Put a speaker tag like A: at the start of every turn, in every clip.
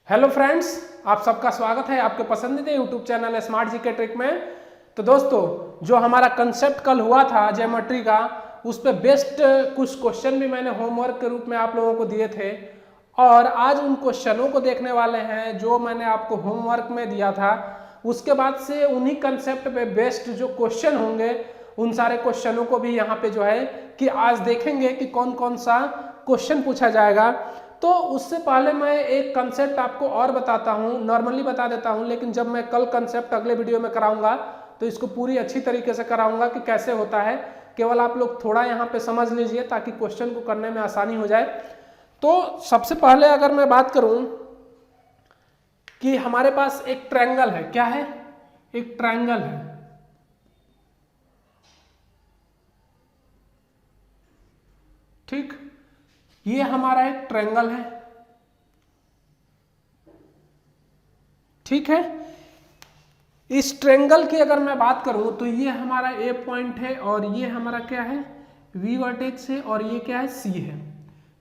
A: Hello friends, आप सबका स्वागत है आपके पसंदीदा YouTube channel smart GK trick में। तो दोस्तों, जो हमारा कंसेप्ट कल हुआ था ज्योमेट्री का, उस पे बेस्ट कुछ क्वेश्चन भी मैंने होमवर्क के रूप में आप लोगों को दिए थे और आज उन क्वेश्चनों को देखने वाले हैं जो मैंने आपको होमवर्क में दिया था। उसके बाद से उन्हीं कंसेप्ट पे बेस्ट जो क्वेश्चन होंगे उन सारे क्वेश्चनों को भी यहाँ पे जो है कि आज देखेंगे कि कौन कौन सा क्वेश्चन पूछा जाएगा। तो उससे पहले मैं एक कंसेप्ट आपको और बताता हूँ, नॉर्मली बता देता हूँ, लेकिन जब मैं कल कंसेप्ट अगले वीडियो में कराऊंगा तो इसको पूरी अच्छी तरीके से कराऊंगा कि कैसे होता है। केवल आप लोग थोड़ा यहाँ पे समझ लीजिए ताकि क्वेश्चन को करने में आसानी हो जाए। तो सबसे पहले अगर मैं बात करूं कि हमारे पास एक ट्रायंगल है, क्या है? एक ट्रायंगल है। ठीक, ये हमारा एक ट्रायंगल है। ठीक है, इस ट्रायंगल की अगर मैं बात करूं तो ये हमारा ए पॉइंट है और ये हमारा क्या है? वी वर्टेक्स है और ये क्या है? सी है।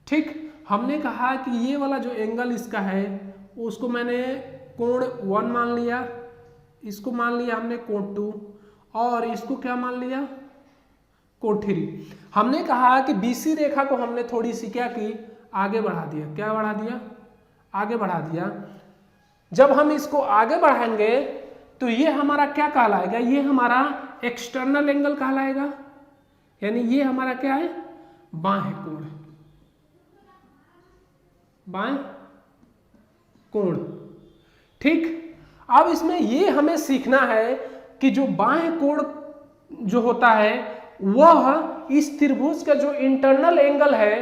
A: ठीक, हमने कहा कि ये वाला जो एंगल इसका है उसको मैंने कोण 1 मान लिया, इसको मान लिया हमने कोण 2 और इसको क्या मान लिया? कोण 3। हमने कहा कि बीसी रेखा को हमने थोड़ी सी क्या की? आगे बढ़ा दिया। क्या बढ़ा दिया? आगे बढ़ा दिया। जब हम इसको आगे बढ़ाएंगे तो ये हमारा क्या कहलाएगा? ये हमारा एक्सटर्नल एंगल कहलाएगा, यानी ये हमारा क्या है? बाह्य कोण। बाह्य कोण। ठीक, अब इसमें ये हमें सीखना है कि जो बाह्य कोण जो होता है वह इस त्रिभुज का जो इंटरनल एंगल है,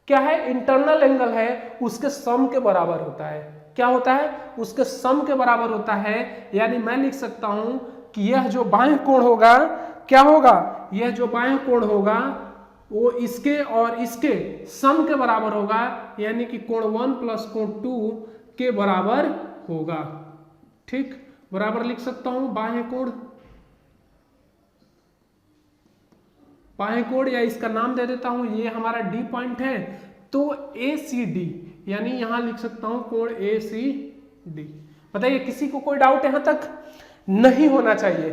A: क्या है? इंटरनल एंगल है, उसके सम के बराबर होता है। क्या होता है? उसके सम के बराबर होता है। यानी मैं लिख सकता हूं कि यह जो बाह्य कोण होगा, क्या होगा? यह जो बाह्य कोण होगा वो इसके और इसके सम के बराबर होगा, यानी कि कोण 1 प्लस कोण 2 के बराबर होगा। ठीक, बराबर लिख सकता हूं बाह्य कोण। बाह्य कोण, या इसका नाम दे देता हूं, ये हमारा डी पॉइंट है तो ए सी डी, यानी यहां लिख सकता हूं कोण ए सी डी। बताइए, किसी को कोई डाउट यहां तक? नहीं होना चाहिए।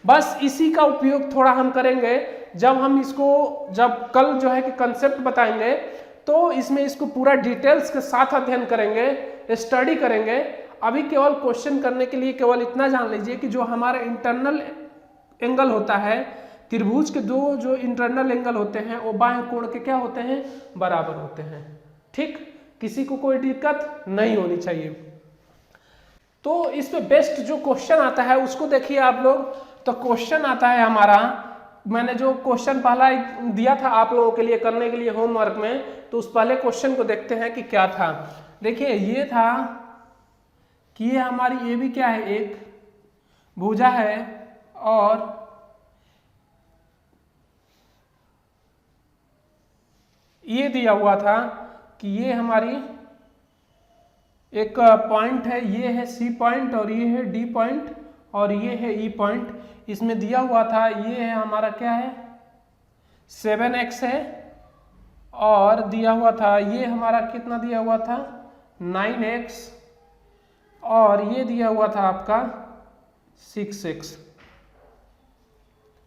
A: बस इसी का उपयोग थोड़ा हम करेंगे जब हम इसको, जब कल जो है कि कंसेप्ट बताएंगे तो इसमें इसको पूरा डिटेल्स के साथ अध्ययन करेंगे, स्टडी करेंगे। अभी केवल क्वेश्चन करने के लिए केवल इतना जान लीजिए कि जो हमारा इंटरनल एंगल होता है, त्रिभुज के दो जो इंटरनल एंगल होते हैं वो बाह्य कोण के क्या होते हैं? बराबर होते हैं। ठीक, किसी को कोई दिक्कत नहीं होनी चाहिए। तो इस पे बेस्ट जो क्वेश्चन आता है उसको देखिए आप लोग। तो क्वेश्चन आता है हमारा, मैंने जो क्वेश्चन पहला दिया था आप लोगों के लिए करने के लिए होमवर्क में, तो उस पहले क्वेश्चन को देखते हैं कि क्या था। देखिए, ये था कि ये हमारी ये भी क्या है? एक भुजा है और ये दिया हुआ था कि ये हमारी एक पॉइंट है, ये है सी पॉइंट और ये है डी पॉइंट और ये है ई पॉइंट। इसमें दिया हुआ था, ये है हमारा क्या है? 7x है और दिया हुआ था ये हमारा कितना दिया हुआ था? 9x और ये दिया हुआ था आपका 6x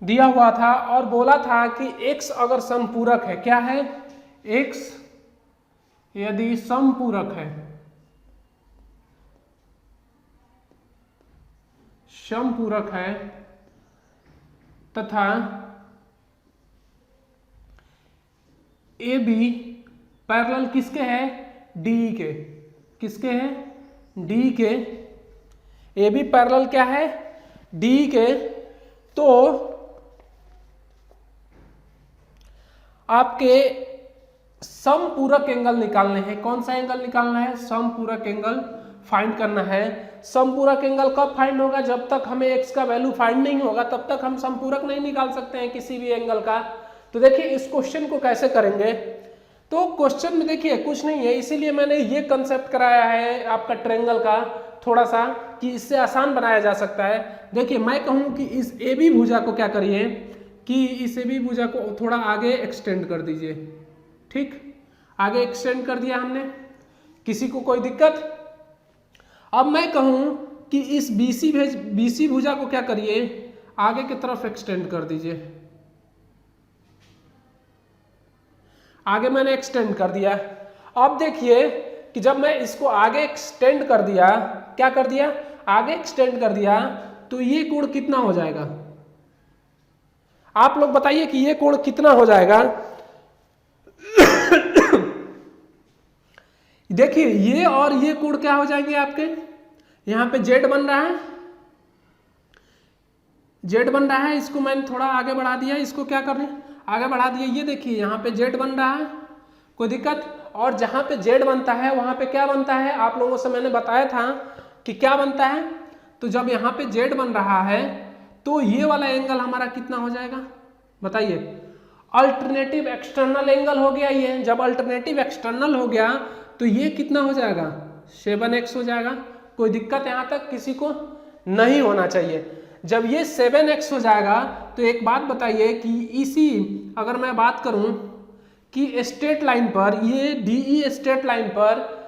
A: दिया हुआ था और बोला था कि x अगर समपूरक है, क्या है? x यदि समपूरक है, समपूरक है तथा ए बी पैरेलल किसके है? डी के। किसके है? डी के। ए बी पैरेलल क्या है? डी के। तो आपके समपूरक एंगल निकालने हैं। कौन सा एंगल निकालना है? समपूरक एंगल फाइंड करना है। समपूरक एंगल कब फाइंड होगा? जब तक हमें x का वैल्यू फाइंड नहीं होगा तब तक हम समपूरक नहीं निकाल सकते हैं किसी भी एंगल का। तो देखिए इस क्वेश्चन को कैसे करेंगे। तो क्वेश्चन में देखिए कुछ नहीं है, इसीलिए मैंने ये कंसेप्ट कराया है आपका ट्रायंगल का थोड़ा सा, कि इससे आसान बनाया जा सकता है। देखिए, मैं कहूँ कि इस ए बी भुजा को क्या करिए कि इस ए बी भुजा को थोड़ा आगे एक्सटेंड कर दीजिए। ठीक, आगे एक्सटेंड कर दिया हमने, किसी को कोई दिक्कत अब मैं कहूं कि इस BC भुजा को क्या करिए, आगे की तरफ एक्सटेंड कर दीजिए। आगे मैंने एक्सटेंड कर दिया। अब देखिए कि जब मैं इसको आगे एक्सटेंड कर दिया, क्या कर दिया, आगे एक्सटेंड कर दिया, तो ये कोण कितना हो जाएगा? आप लोग बताइए कि ये कोण कितना हो जाएगा? देखिए ये और ये कोण क्या हो जाएंगे आपके, यहां पे Z बन रहा है, Z बन रहा है, इसको मैंने थोड़ा आगे बढ़ा दिया, इसको क्या कर रहे हैं, आगे बढ़ा दिया। ये देखिए यहाँ पे Z बन रहा है, कोई दिक्कत? और जहां पे Z बनता है वहां पे क्या बनता है, आप लोगों से मैंने बताया था कि क्या बनता है। तो जब यहाँ पे Z बन रहा है तो ये वाला एंगल हमारा कितना हो जाएगा बताइए? अल्टरनेटिव एक्सटर्नल एंगल हो गया ये। जब अल्टरनेटिव एक्सटर्नल हो गया तो ये कितना हो जाएगा, 7x हो जाएगा। कोई दिक्कत यहाँ तक किसी को नहीं होना चाहिए। जब ये 7x हो जाएगा तो एक बात बताइए कि इसी अगर मैं बात करूं कि स्ट्रेट लाइन पर, ये DE स्ट्रेट लाइन पर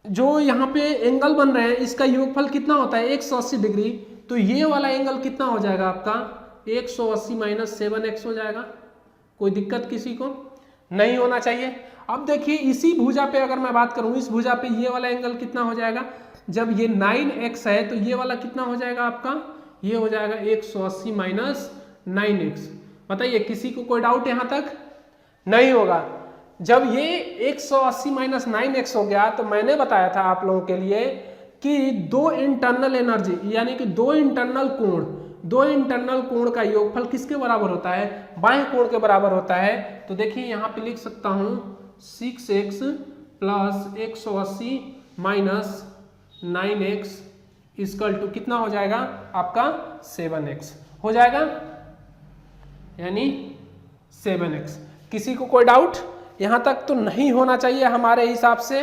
A: जो यहाँ पे एंगल बन रहे हैं इसका योगफल कितना होता है, 180 डिग्री। तो ये वाला एंगल कितना हो जाएगा आपका, 180 माइनस 7x हो जाएगा। कोई दिक्कत किसी को नहीं होना चाहिए। अब देखिए इसी भुजा पे अगर मैं बात करूं, इस भुजा पे ये वाला एंगल कितना हो जाएगा, जब ये 9x है तो ये वाला कितना हो जाएगा आपका, ये हो जाएगा 180 माइनस 9x। बताइए किसी को कोई डाउट यहां तक नहीं होगा। जब ये 180 माइनस 9x हो गया तो मैंने बताया था आप लोगों के लिए कि दो इंटरनल एनर्जी यानी कि दो इंटरनल कोण का योगफल किसके बराबर होता है, बाएं कोण के बराबर होता है। तो देखिए यहाँ पे लिख सकता हूं 6x plus 180 minus 9x equal to कितना हो जाएगा आपका 7x हो जाएगा, यानी 7x। किसी को कोई डाउट यहां तक तो नहीं होना चाहिए हमारे हिसाब से।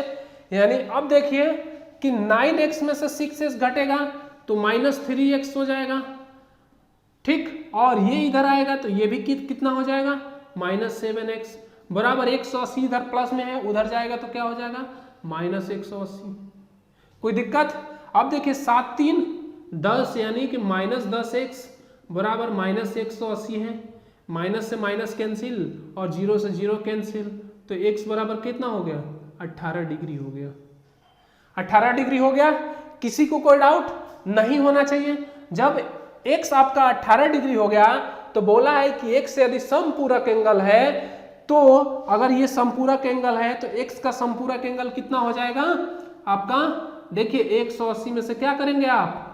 A: यानी अब देखिए कि 9x में से 6x घटेगा तो -3x हो जाएगा, ठीक। और ये इधर आएगा तो ये भी कितना हो जाएगा, -7x बराबर 180 इधर प्लस में है, उधर जाएगा तो क्या हो जाएगा -180। कोई दिक्कत? अब देखिए 7 3 10 यानी कि -10x बराबर -180 है। माइनस से माइनस कैंसिल और 0 से 0 कैंसिल, तो x बराबर कितना हो गया, 18 डिग्री हो गया। 18 डिग्री हो गया। किसी को कोई डाउट नहीं होना चाहिए। जब x आपका 18 डिग्री हो गया तो बोला है कि x से यदि समपूरक एंगल है, तो अगर ये समपूरक एंगल है तो x का समपूरक एंगल कितना हो जाएगा आपका, देखिए 180 में से क्या करेंगे आप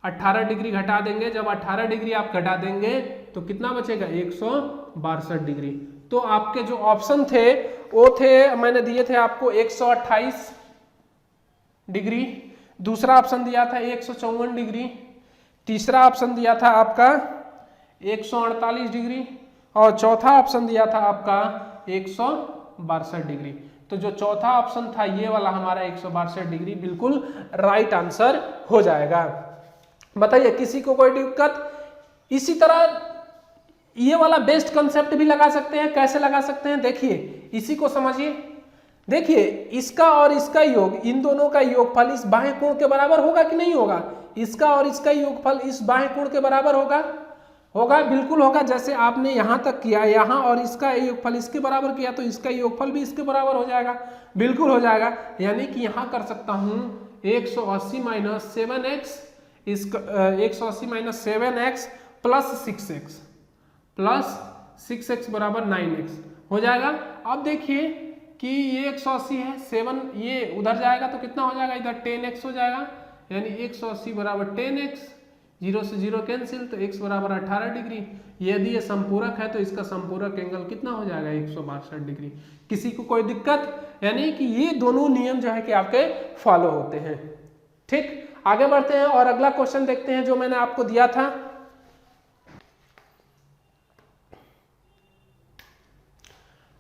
A: 18 डिग्री घटा देंगे। जब 18 डिग्री आप घटा देंगे तो कितना बचेगा 162 डिग्री। तो आपके जो ऑप्शन थे वो थे, मैंने दिए थे आपको 128 डिग्री, दूसरा ऑप्शन दिया था 154 डिग्री, तीसरा ऑप्शन दिया था आपका 148 डिग्री और चौथा ऑप्शन दिया था आपका 162 डिग्री। तो जो चौथा ऑप्शन था ये वाला हमारा 162 डिग्री बिल्कुल राइट आंसर हो जाएगा। बताइए किसी को कोई दिक्कत? इसी तरह ये वाला बेस्ट कंसेप्ट भी लगा सकते हैं। कैसे लगा सकते हैं, देखिए इसी को समझिए। देखिए इसका और इसका योग, इन दोनों का योगफल इस बाह्य कोण के बराबर होगा कि नहीं होगा? इसका और इसका योगफल इस बाह्य कोण के बराबर होगा, होगा, बिल्कुल होगा। जैसे आपने यहां तक किया, यहां और इसका योगफल इसके बराबर किया तो इसका योगफल भी इसके बराबर हो जाएगा, बिल्कुल हो जाएगा। यानी कि यहां कर सकता हूं 180 minus 7x, 180 minus 7x plus 6x बराबर 9x हो जाएगा। अब देखिए कि ये 180 है, 7 ये उधर जाएगा तो कितना हो जाएगा, इधर 10x हो जाएगा। यानी 180 बराबर 10x, 0 से 0 कैंसिल, तो x बराबर 18 डिग्री। यदि ये संपूरक है तो इसका संपूरक एंगल कितना हो जाएगा 162 डिग्री। किसी को कोई दिक्कत? यानी कि ये दोनों नियम जो है कि आपके फॉलो होते हैं, ठीक। आगे बढ़ते हैं और अगला क्वेश्चन देखते हैं जो मैंने आपको दिया था।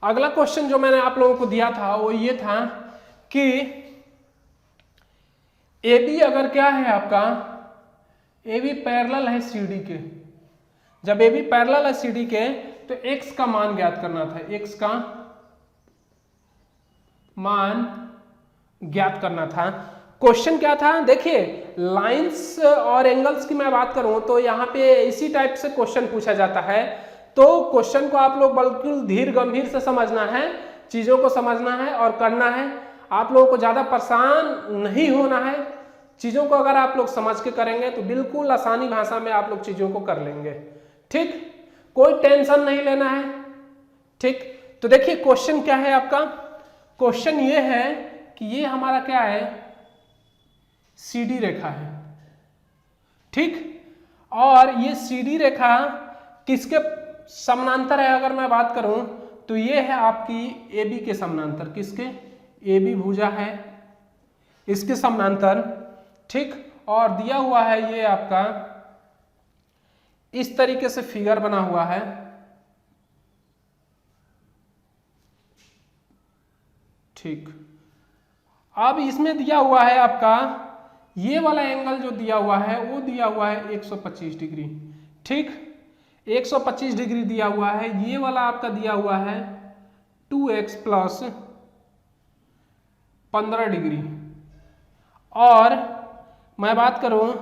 A: अगला क्वेश्चन जो मैंने आप लोगों को दिया था वो ये था कि AB अगर क्या है आपका, AB पैरेलल है CD के। जब AB पैरेलल है CD के तो x का मान ज्ञात करना था, x का मान ज्ञात करना था। क्वेश्चन क्या था, देखिए लाइंस और एंगल्स की मैं बात करूं तो यहाँ पे इसी टाइप से क्वेश्चन पूछा जाता है। तो क्वेश्चन को आप लोग बिल्कुल धीर गंभीर से समझना है, चीजों को समझना है और करना है। आप लोगों को ज्यादा परेशान नहीं होना है। चीजों को अगर आप लोग समझ के करेंगे तो बिल्कुल आसानी भाषा में आप लोग चीजों को कर लेंगे। ठीक, कोई टेंशन नहीं लेना है। ठीक, तो देखिए क्वेश्चन क्या है आपका, क्वेश्चन ये है कि ये हमारा क्या है, सीडी रेखा है। ठीक, और ये सीडी रेखा किसके समानांतर है अगर मैं बात करूं तो ये है आपकी AB के समानांतर। किसके, AB भुजा है इसके समानांतर। ठीक, और दिया हुआ है ये आपका इस तरीके से फिगर बना हुआ है। ठीक, अब इसमें दिया हुआ है आपका ये वाला एंगल जो दिया हुआ है वो दिया हुआ है 125 डिग्री। ठीक, 125 डिग्री दिया हुआ है। ये वाला आपका दिया हुआ है 2x प्लस 15 डिग्री। और मैं बात करूं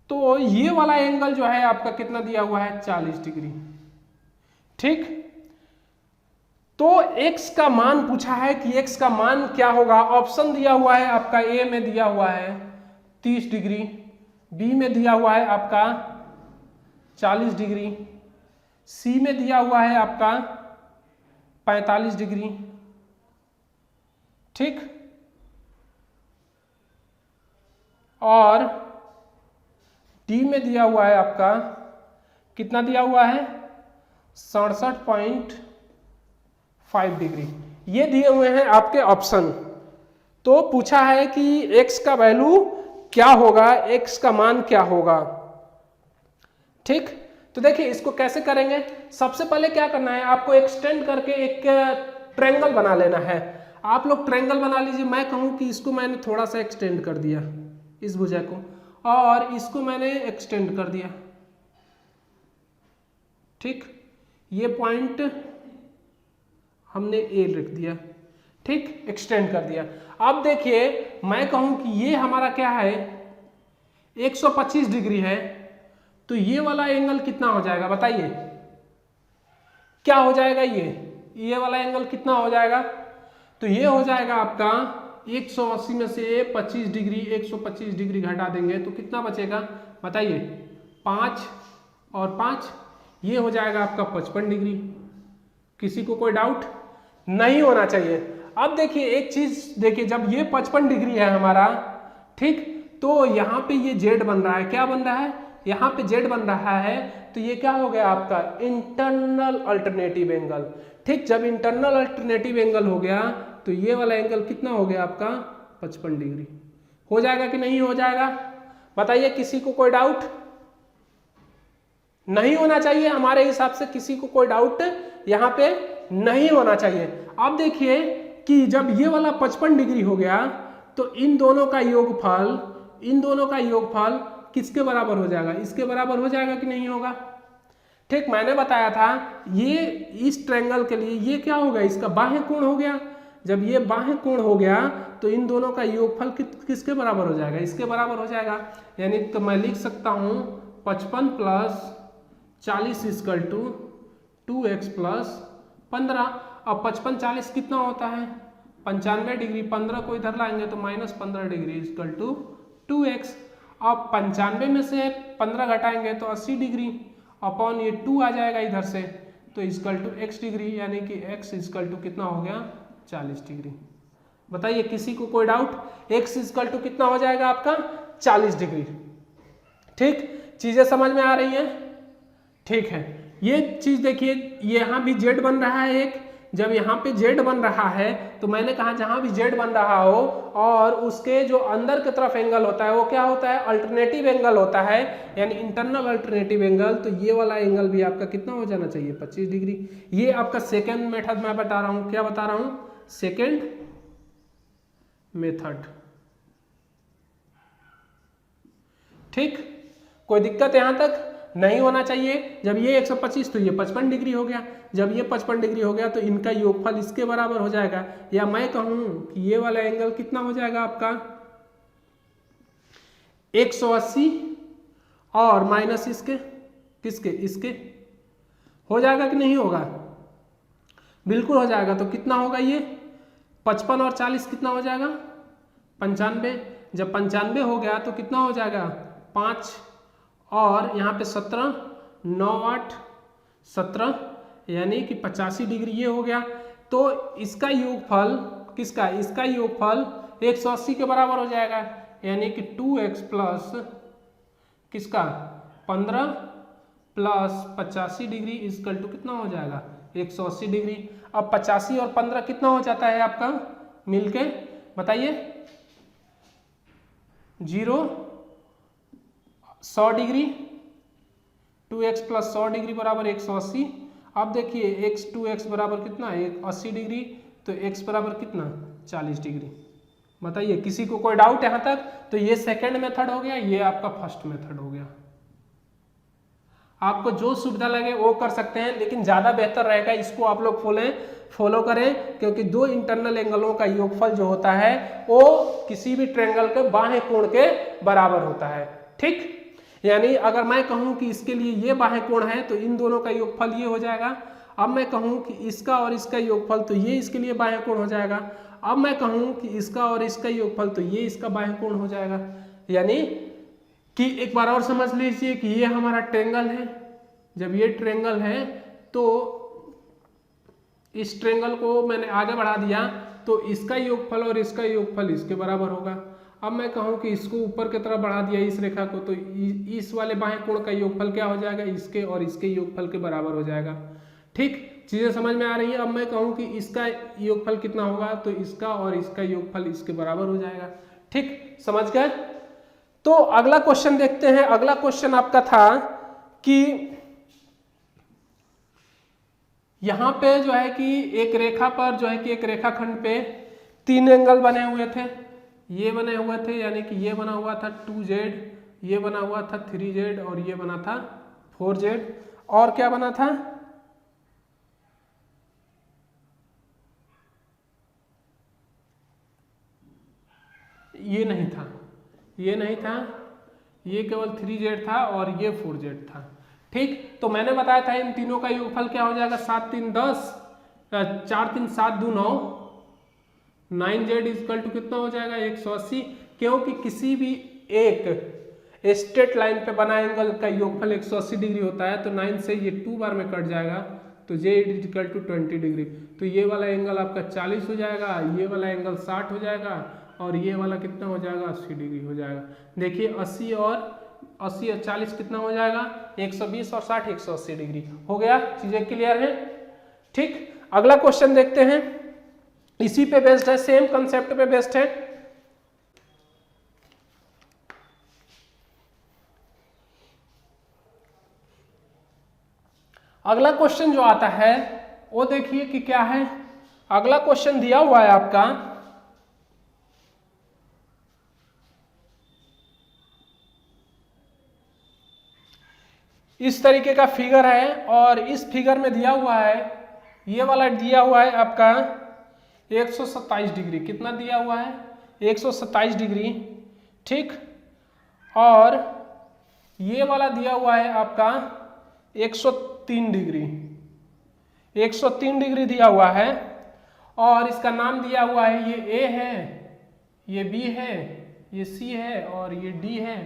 A: तो ये वाला एंगल जो है आपका कितना दिया हुआ है, 40 डिग्री। ठीक, तो x का मान पूछा है कि x का मान क्या होगा। ऑप्शन दिया हुआ है आपका, ए में दिया हुआ है 30 डिग्री, बी में दिया हुआ है आपका 40 डिग्री, सी में दिया हुआ है आपका 45 डिग्री। ठीक, और डी में दिया हुआ है आपका कितना दिया हुआ है, 67.5 डिग्री। ये दिए हुए हैं आपके ऑप्शन। तो पूछा है कि x का वैल्यू क्या होगा, x का मान क्या होगा। ठीक, तो देखिए इसको कैसे करेंगे। सबसे पहले क्या करना है, आपको एक्सटेंड करके एक ट्रायंगल बना लेना है। आप लोग ट्रायंगल बना लीजिए। मैं कहूं कि इसको मैंने थोड़ा सा एक्सटेंड कर दिया, इस भुजा को, और इसको मैंने एक्सटेंड कर दिया। ठीक, ये पॉइंट हमने ए रख दिया। ठीक, एक्सटेंड कर दिया। अब देखिए मैं कहूं कि ये हमारा क्या है, 125 डिग्री है, तो ये वाला एंगल कितना हो जाएगा बताइए, क्या हो जाएगा। ये वाला एंगल कितना हो जाएगा, तो ये हो जाएगा आपका 180 में से 25 डिग्री, 125 डिग्री घटा देंगे तो कितना बचेगा बताइए, 5 और 5, ये हो जाएगा आपका 55 डिग्री। किसी को कोई डाउट नहीं होना चाहिए। अब देखिए एक चीज देखिए, जब ये 55 डिग्री है हमारा, ठीक, तो यहाँ पे ये जेड बन रहा है। क्या बन रहा है, यहाँ पे जेड बन रहा है, तो ये क्या हो गया आपका इंटरनल अल्टरनेटिव एंगल। ठीक, जब इंटरनल अल्टरनेटिव एंगल हो गया तो ये वाला एंगल कितना हो गया आपका 55 डिग्री। हो जाएगा कि नहीं हो जाएगा बताइए, किसी को कोई डाउट नहीं होना चाहिए। हमारे हिसाब से किसी को कोई डाउट यहाँ पे नहीं होना चाहिए। अब देखिए कि जब ये वाला 55 डिग्री हो गया तो इन दोनों का योगफल किसके बराबर हो जाएगा, इसके बराबर हो जाएगा कि नहीं होगा। ठीक, मैंने बताया था ये इस ट्रायंगल के लिए ये क्या होगा, इसका बाह्य कोण हो गया। जब ये बाह्य कोण हो गया तो इन दोनों का योगफल किसके बराबर हो जाएगा, इसके बराबर हो जाएगा। यानी तो मैं लिख सकता हूं 55 plus 40 equal to 2x plus 15। अब 55 40 कितना होता है 95 डिग्री, 15 को इधर लाएंगे तो -15 डिग्री इक्वल टू 2x। अब 95 में से 15 घटाएंगे तो 80 डिग्री अपॉन ये 2 आ जाएगा इधर से, तो इक्वल टू x डिग्री, यानी कि x इक्वल टू कितना हो गया 40 डिग्री। बताइए किसी को कोई डाउट, x इक्वल टू कितना हो जाएगा आपका 40 डिग्री। ठीक, चीजें समझ में आ रही हैं। ठीक है, ये चीज देखिए यहाँ भी z बन रहा है एक। जब यहाँ पे z बन रहा है तो मैंने कहा जहां भी z बन रहा हो और उसके जो अंदर की तरफ एंगल होता है वो क्या होता है, अल्टरनेटिव एंगल होता है, यानी इंटरनल अल्टरनेटिव एंगल। तो ये वाला एंगल भी आपका कितना हो जाना चाहिए 25 डिग्री। ये आपका सेकेंड मेथड मैं बता रहा हूं। क्या बता रहा हूं, सेकेंड मेथड। ठीक, कोई दिक्कत यहां तक नहीं होना चाहिए। जब ये 125 तो ये 55 डिग्री हो गया, जब ये 55 डिग्री हो गया तो इनका योगफल इसके बराबर हो जाएगा। या मैं कहूं कि ये वाला एंगल कितना हो जाएगा आपका 180 और माइनस इसके किसके इसके हो जाएगा कि नहीं होगा? बिल्कुल हो जाएगा। तो कितना होगा ये 55 और 40 कितना हो जाएगा 95। जब 95 हो गया तो कितना हो जाएगा 5 और यहाँ पे 17 9 8 17 यानी कि 85 डिग्री ये हो गया। तो इसका योगफल किसका इसका योगफल 180 के बराबर हो जाएगा, यानी कि 2x प्लस किसका 15 प्लस 85 डिग्री इजकल टू कितना हो जाएगा 180 डिग्री। अब 85 और 15 कितना हो जाता है आपका मिलके बताइए 0 100 डिग्री 2x प्लस 100 डिग्री बराबर 180। अब देखिए x 2x बराबर कितना 80 डिग्री, तो x बराबर कितना 40 डिग्री। बताइए किसी को कोई डाउट यहाँ तक? तो ये सेकंड मेथड हो गया, ये आपका फर्स्ट मेथड हो गया। आपको जो सुविधा लगे वो कर सकते हैं, लेकिन ज़्यादा बेहतर रहेगा इसको आप लोग फॉलो करें, क्योंकि दो इंटरनल एंगलों का योगफल जो होता है वो किसी भी ट्रायंगल के बाह्य कोण के बराबर होता है। ठीक, यानी अगर मैं कहूं कि इसके लिए ये बाह्य कोण है तो इन दोनों का योगफल ये हो जाएगा। अब मैं कहूं कि इसका और इसका योगफल तो ये इसके लिए बाह्य कोण हो जाएगा। अब मैं कहूं कि इसका और इसका योगफल तो ये इसका बाह्य कोण हो जाएगा। यानी कि एक बार और समझ लीजिए कि ये हमारा ट्रायंगल है। जब ये ट्रायंगल है तो इस ट्रायंगल को मैंने आगे बढ़ा दिया तो इसका योगफल और इसका योगफल इसके बराबर होगा। अब मैं कहूं कि इसको ऊपर की तरफ बढ़ा दिया इस रेखा को, तो इस वाले बाह्य कोण का योगफल क्या हो जाएगा इसके और इसके योगफल के बराबर हो जाएगा। ठीक, चीजें समझ में आ रही है? अब मैं कहूं कि इसका योगफल कितना होगा तो इसका और इसका योगफल इसके बराबर हो जाएगा। ठीक, समझ गए? तो अगला क्वेश्चन देखते हैं। अगला क्वेश्चन आपका था कि यहां पे जो है कि एक रेखा पर जो है कि एक रेखाखंड पे 3 एंगल बने हुए थे। ये बने हुए थे, यानी कि ये बना हुआ था 2z, ये बना हुआ था 3z और ये बना था 4z। और क्या बना था? ये नहीं था, ये नहीं था, ये केवल 3z था और ये 4z था। ठीक, तो मैंने बताया था इन तीनों का योगफल क्या हो जाएगा 7 3 10 4 3 7 2 9 9z इक्वल टू कितना हो जाएगा 180। क्योंकि किसी भी एक स्ट्रेट लाइन पे बना एंगल का योगफल 180 डिग्री होता है, तो 9 से ये 2 बार में कट जाएगा, तो z इक्वल टू 20 डिग्री। तो ये वाला एंगल आपका 40 हो जाएगा, ये वाला एंगल 60 हो जाएगा और ये वाला कितना हो जाएगा 80 डिग्री हो जाएगा। देखिए 80 और 40 कितना हो जाएगा 120 और 60 180 डिग्री हो गया। चीजें क्लियर है? ठीक, अगला क्वेश्चन देखते हैं। इसी पे बेस्ड है, सेम कंसेप्ट पे बेस्ड है। अगला क्वेश्चन जो आता है वो देखिए कि क्या है। अगला क्वेश्चन दिया हुआ है आपका इस तरीके का फिगर है, और इस फिगर में दिया हुआ है, ये वाला दिया हुआ है आपका 127 डिग्री। कितना दिया हुआ है 127 डिग्री। ठीक, और ये वाला दिया हुआ है आपका 103 डिग्री। 103 डिग्री दिया हुआ है और इसका नाम दिया हुआ है, ये A है, ये B है, ये C है और ये D है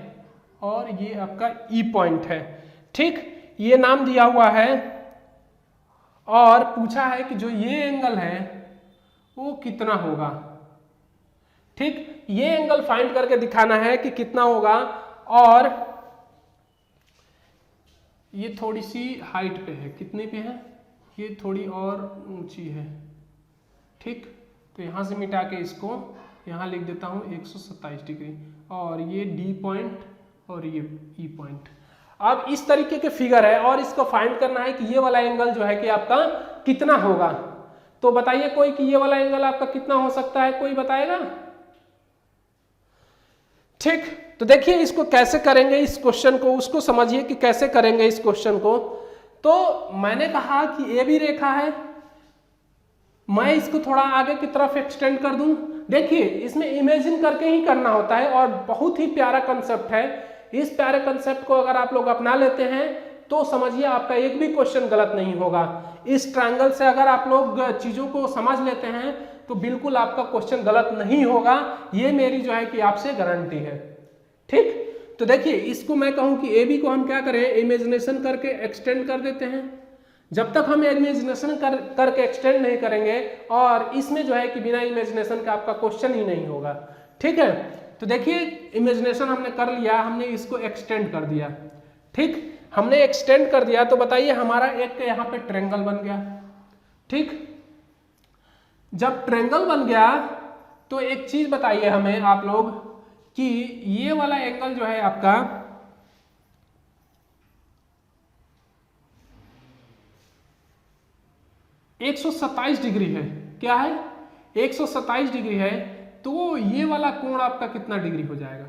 A: और ये आपका E पॉइंट है। ठीक, ये नाम दिया हुआ है और पूछा है कि जो ये एंगल है वो कितना होगा। ठीक, ये एंगल फाइंड करके दिखाना है कि कितना होगा। और ये थोड़ी सी हाइट पे है, कितने पे है ये थोड़ी और ऊंची है। ठीक, तो यहां से मिटा के इसको यहां लिख देता हूं 127 डिग्री, और ये D पॉइंट और ये E पॉइंट। अब इस तरीके के फिगर है और इसको फाइंड करना है कि ये वाला एंगल जो है कि आपका कितना होगा। तो बताइए कोई कि ये वाला एंगल आपका कितना हो सकता है, कोई बताएगा? ठीक, तो देखिए इसको कैसे करेंगे, इस क्वेश्चन को, उसको समझिए कि कैसे करेंगे इस क्वेश्चन को। तो मैंने कहा कि ए बी रेखा है, मैं इसको थोड़ा आगे की तरफ एक्सटेंड कर दूं। देखिए इसमें इमेजिन करके ही करना होता है और बहुत ही प्यारा कंसेप्ट है। इस प्यारे कंसेप्ट को अगर आप लोग अपना लेते हैं तो समझिए आपका एक भी क्वेश्चन गलत नहीं होगा। इस ट्रायंगल से अगर आप लोग चीजों को समझ लेते हैं तो बिल्कुल आपका क्वेश्चन गलत नहीं होगा, ये मेरी जो है कि आपसे गारंटी है। ठीक, तो देखिए इसको मैं कहूं कि ए बी को हम क्या करें, इमेजिनेशन करके एक्सटेंड कर देते हैं। जब तक हम इमेजिनेशन करके एक्सटेंड नहीं करेंगे और इसमें जो है कि बिना इमेजिनेशन का आपका क्वेश्चन ही नहीं होगा। ठीक है, तो देखिए इमेजिनेशन हमने कर लिया, हमने इसको एक्सटेंड कर दिया। ठीक, हमने एक्सटेंड कर दिया तो बताइए हमारा एक यहाँ पे ट्रायंगल बन गया। ठीक, जब ट्रायंगल बन गया तो एक चीज बताइए हमें आप लोग कि ये वाला एंगल जो है आपका 127 डिग्री है। क्या है, 127 डिग्री है। तो ये वाला कोण आपका कितना डिग्री हो जाएगा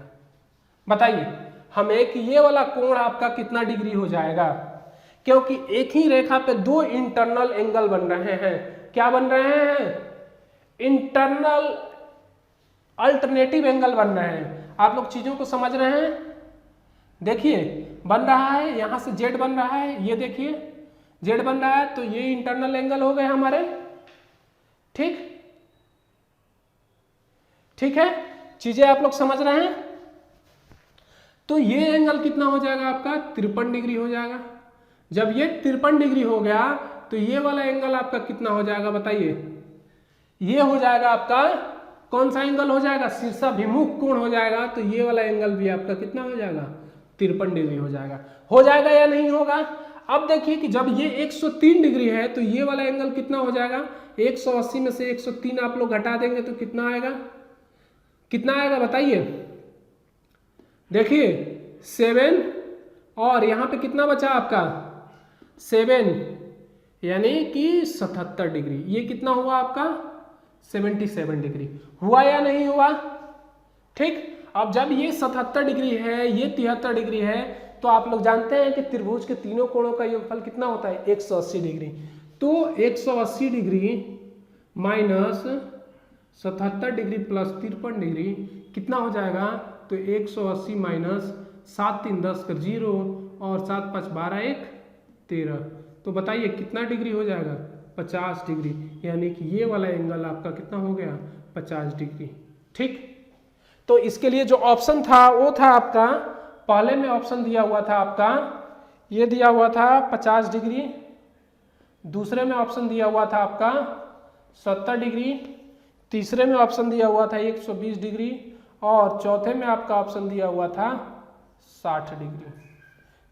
A: बताइए हमें कि ये वाला कोण आपका कितना डिग्री हो जाएगा, क्योंकि एक ही रेखा पे दो इंटरनल एंगल बन रहे हैं। क्या बन रहे हैं, इंटरनल अल्टरनेटिव एंगल बन रहे हैं। आप लोग चीजों को समझ रहे हैं, देखिए बन रहा है, यहां से जेड बन रहा है, ये देखिए जेड बन रहा है, तो ये इंटरनल एंगल हो गए हमारे। ठीक, ठीक है, चीजें आप लोग समझ रहे हैं। तो ये एंगल कितना हो जाएगा आपका 53 डिग्री हो जाएगा। जब ये 53 डिग्री हो गया तो ये वाला एंगल आपका कितना हो जाएगा बताइए, ये हो जाएगा आपका कौन सा एंगल हो जाएगा, शीर्षाभिमुख कोण हो जाएगा। तो ये वाला एंगल भी आपका कितना हो जाएगा 53 डिग्री हो जाएगा या नहीं होगा। अब देखिए कि जब ये 103 डिग्री है तो ये वाला एंगल कितना हो जाएगा, 180 में से 103 आप लोग घटा देंगे तो कितना आएगा, कितना आएगा बताइए। देखिए 7 और यहाँ पे कितना बचा आपका 7, यानी कि 77 डिग्री। ये कितना हुआ आपका 77 डिग्री हुआ या नहीं हुआ। ठीक, अब जब ये 77 डिग्री है, ये 73 डिग्री है, तो आप लोग जानते हैं कि त्रिभुज के तीनों कोणों का योगफल कितना होता है 180 डिग्री। तो 180 degree minus 77 degree plus 53 degree कितना हो जाएगा, तो 180 माइनस 7 3 10 कर 0 और 7 5 12 1 13। तो बताइए कितना डिग्री हो जाएगा 50 डिग्री, यानी कि ये वाला एंगल आपका कितना हो गया 50 डिग्री। ठीक, तो इसके लिए जो ऑप्शन था वो था आपका, पहले में ऑप्शन दिया हुआ था आपका, ये दिया हुआ था 50 डिग्री, दूसरे में ऑप्शन दिया हुआ था आपका 70 डिग्री, तीसरे में ऑप्शन दिया हुआ था 120 डिग्री और चौथे में आपका ऑप्शन दिया हुआ था 60 डिग्री।